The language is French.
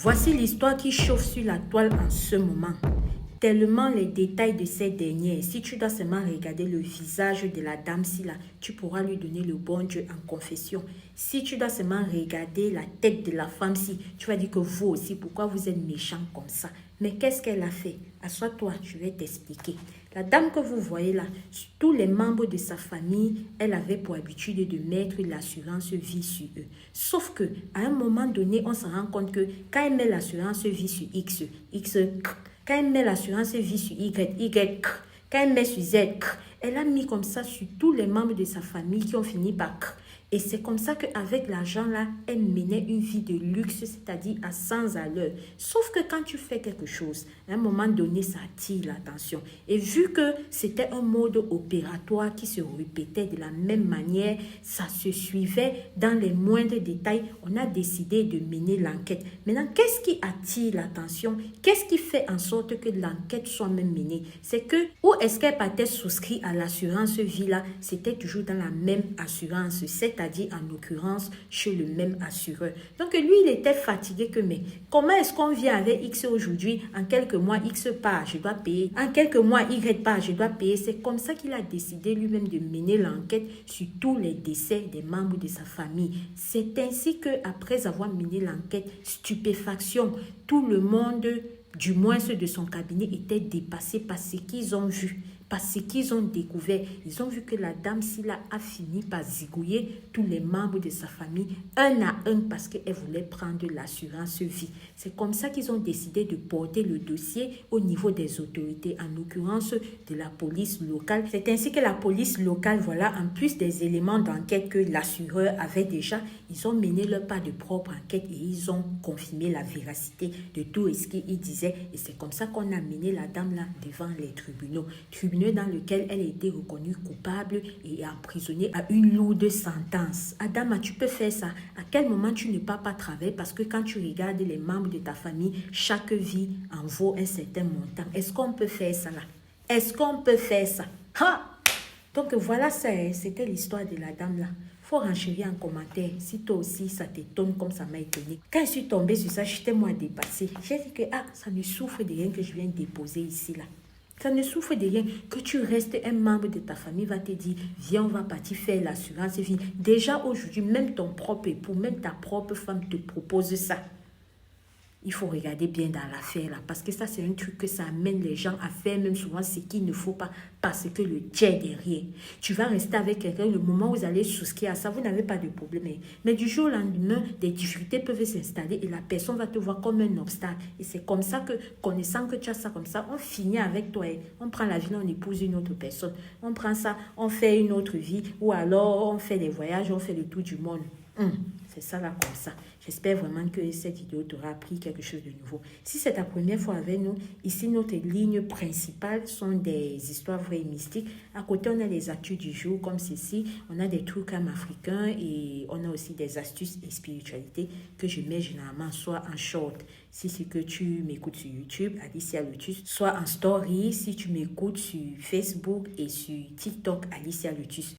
Voici l'histoire qui chauffe sur la toile en ce moment. Tellement les détails de ces dernières. Si tu dois seulement regarder le visage de la dame-ci là, tu pourras lui donner le bon Dieu en confession. Si tu dois seulement regarder la tête de la femme-ci, tu vas dire que vous aussi, pourquoi vous êtes méchant comme ça? Mais qu'est-ce qu'elle a fait? Assois-toi, je vais t'expliquer. La dame que vous voyez là, tous les membres de sa famille, elle avait pour habitude de mettre l'assurance vie sur eux. Sauf que à un moment donné, on se rend compte que quand elle met l'assurance vie sur X, quand elle met l'assurance vie sur Y, quand elle met sur Z, elle a mis comme ça sur tous les membres de sa famille qui ont fini par K. Et c'est comme ça qu'avec l'argent là, elle menait une vie de luxe, c'est-à-dire à 100 à l'heure. Sauf que quand tu fais quelque chose, à un moment donné, ça attire l'attention. Et vu que c'était un mode opératoire qui se répétait de la même manière, ça se suivait dans les moindres détails, on a décidé de mener l'enquête. Maintenant, qu'est-ce qui attire l'attention? Qu'est-ce qui fait en sorte que l'enquête soit même menée? C'est que, où est-ce qu'elle partait souscrit à l'assurance vie là? C'était toujours dans la même assurance, c'est-à-dire en l'occurrence chez le même assureur. Donc lui, il était fatigué que, mais comment est-ce qu'on vient avec X aujourd'hui? En quelques mois, X part, je dois payer. En quelques mois, Y part, je dois payer. C'est comme ça qu'il a décidé lui-même de mener l'enquête sur tous les décès des membres de sa famille. C'est ainsi qu'après avoir mené l'enquête, stupéfaction, tout le monde, du moins ceux de son cabinet, était dépassé par ce qu'ils ont vu. Parce qu'ils ont découvert, ils ont vu que la dame-ci là a fini par zigouiller tous les membres de sa famille, un à un, parce qu'elle voulait prendre l'assurance vie. C'est comme ça qu'ils ont décidé de porter le dossier au niveau des autorités, en l'occurrence de la police locale. C'est ainsi que la police locale, voilà, en plus des éléments d'enquête que l'assureur avait déjà, ils ont mené leur part de propre enquête et ils ont confirmé la véracité de tout ce qu'il disait. Et c'est comme ça qu'on a mené la dame là devant les tribunaux dans lequel elle a été reconnue coupable et emprisonnée à une lourde sentence. Adama, tu peux faire ça. À quel moment tu ne pars pas travailler? Parce que quand tu regardes les membres de ta famille, chaque vie en vaut un certain montant. Est-ce qu'on peut faire ça là? Est-ce qu'on peut faire ça? Ha! Donc voilà, c'était l'histoire de la dame là. Faut renchérir en commentaire si toi aussi ça t'étonne comme ça m'a étonné. Quand je suis tombée sur ça, j'étais moi dépassée. J'ai dit que ça ne souffre de rien que je viens de déposer ici là. Ça ne souffre de rien que tu restes un membre de ta famille va te dire, viens, on va partir faire l'assurance vie. Déjà aujourd'hui, même ton propre époux, même ta propre femme te propose ça. Il faut regarder bien dans l'affaire là, parce que ça c'est un truc que ça amène les gens à faire même souvent ce qu'il ne faut pas, parce que le Dieu est derrière. Tu vas rester avec quelqu'un, le moment où vous allez souscrire à ça, vous n'avez pas de problème. Mais du jour au lendemain, des difficultés peuvent s'installer et la personne va te voir comme un obstacle. Et c'est comme ça que, connaissant que tu as ça comme ça, on finit avec toi. On prend la vie, on épouse une autre personne. On prend ça, on fait une autre vie, ou alors on fait des voyages, on fait le tour du monde. C'est ça là comme ça. J'espère vraiment que cette vidéo t'aura appris quelque chose de nouveau. Si c'est ta première fois avec nous, ici notre ligne principale sont des histoires vraies et mystiques. À côté, on a les actus du jour comme ceci. On a des trucs africains et on a aussi des astuces et spiritualités que je mets généralement soit en short. Si c'est que tu m'écoutes sur YouTube, Alicia Lotus, soit en story si tu m'écoutes sur Facebook et sur TikTok, Alicia Lotus.